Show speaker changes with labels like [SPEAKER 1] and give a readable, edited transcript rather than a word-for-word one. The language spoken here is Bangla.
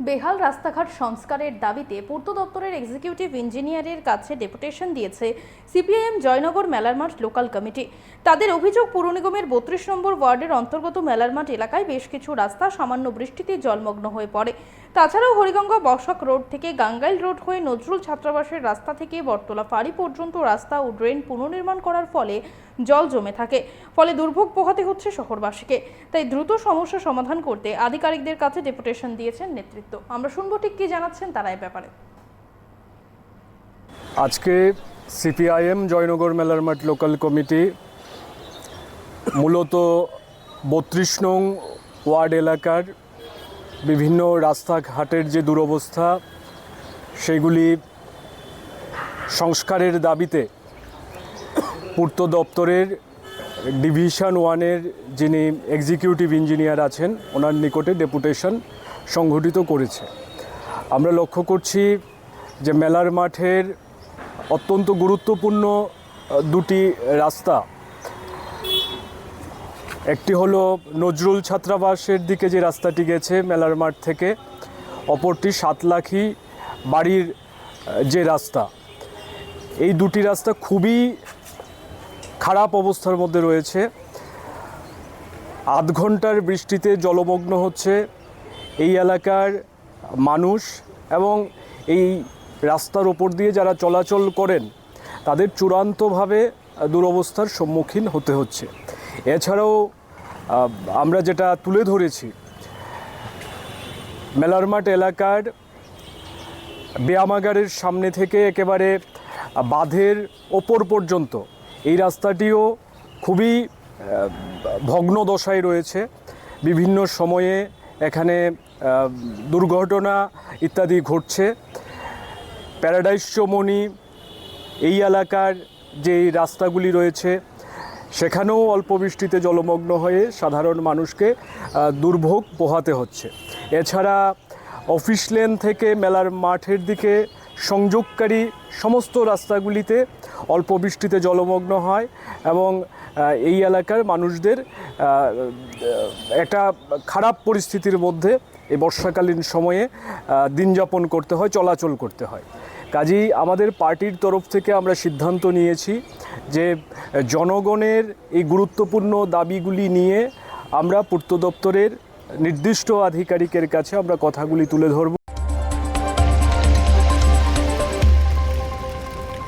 [SPEAKER 1] বেহাল রাস্তাঘাট সংস্কারের দাবিতে পূর্ত দপ্তরের এক্সিকিউটিভ ইঞ্জিনিয়ারের কাছে ডেপুটেশন দিয়েছে সিপিআইএম জয়নগর মেলার মাঠ লোকাল কমিটি। তাদের অভিযোগ, পুর নিগমের ৩২ নম্বর ওয়ার্ডের অন্তর্গত মেলার মাঠ এলাকায় বেশ কিছু রাস্তা সামান্য বৃষ্টিতে জলমগ্ন হয়ে পড়ে। তাছাড়াও হরিগঙ্গা বসাক রোড থেকে গাঙ্গাইল রোড হয়ে নজরুল ছাত্রাবাসের রাস্তা থেকে বটতলা ফাঁড়ি পর্যন্ত রাস্তা ও ড্রেন পুনর্নির্মাণ করার ফলে জল জমে থাকে, ফলে দুর্ভোগ পোহাতে হচ্ছে শহরবাসীকে। তাই দ্রুত সমস্যা সমাধান করতে আধিকারিকদের কাছে ডেপুটেশন দিয়েছেন নেতৃত্ব। আমরা শুনবো ঠিক কি জানাচ্ছেন তারা এই ব্যাপারে।
[SPEAKER 2] আজকে সিপিআইএম জয়নগর মেলার মাঠ লোকাল কমিটি মূলত ৩২ নং ওয়ার্ড এলাকার বিভিন্ন রাস্তাঘাটের যে দুরবস্থা সেগুলি সংস্কারের দাবিতে পূর্ত দপ্তরের ডিভিশন 1-এর যিনি এক্সিকিউটিভ ইঞ্জিনিয়ার আছেন ওনার নিকটে ডেপুটেশন সংগঠিত করেছে। আমরা লক্ষ্য করছি যে মেলার মাঠের অত্যন্ত গুরুত্বপূর্ণ দুটি রাস্তা, একটি হলো নজরুল ছাত্রাবাসের দিকে যে রাস্তাটি গেছে মেলার মাঠ থেকে, অপরটি সাতলাখি বাড়ির যে রাস্তা। এই দুটি রাস্তা খুবই খারাপ অবস্থার মধ্যে রয়েছে। আধ ঘন্টার বৃষ্টিতে জলমগ্ন হচ্ছে এই এলাকার মানুষ এবং এই রাস্তার ওপর দিয়ে যারা চলাচল করেন তাদের চূড়ান্তভাবে দুরবস্থার সম্মুখীন হতে হচ্ছে। এছাড়াও আমরা যেটা তুলে ধরেছি, মেলার মাঠ এলাকার ব্যায়ামাগারের সামনে থেকে একেবারে বাঁধের ওপর পর্যন্ত এই রাস্তাটিও খুবই ভগ্ন দশায় রয়েছে। বিভিন্ন সময়ে এখানে দুর্ঘটনা ইত্যাদি ঘটছে। প্যারাডাইস চৌমনি এই এলাকার যে রাস্তাগুলি রয়েছে সেখানেও অল্প বৃষ্টিতে জলমগ্ন হয়ে সাধারণ মানুষকে দুর্ভোগ পোহাতে হচ্ছে। এছাড়া অফিস লেন থেকে মেলার মাঠের দিকে সংযোগকারী সমস্ত রাস্তাগুলিতে অল্প বৃষ্টিতে জলমগ্ন হয় এবং এই এলাকার মানুষদের একটা খারাপ পরিস্থিতির মধ্যে এই বর্ষাকালীন সময়ে দিন যাপন করতে হয়, চলাচল করতে হয়। কাজেই আমাদের পার্টির তরফ থেকে আমরা সিদ্ধান্ত নিয়েছি যে জনগণের এই গুরুত্বপূর্ণ দাবিগুলি নিয়ে আমরা পূর্ত দপ্তরের নির্দিষ্ট আধিকারিকের কাছে আমরা কথাগুলি তুলে ধরব।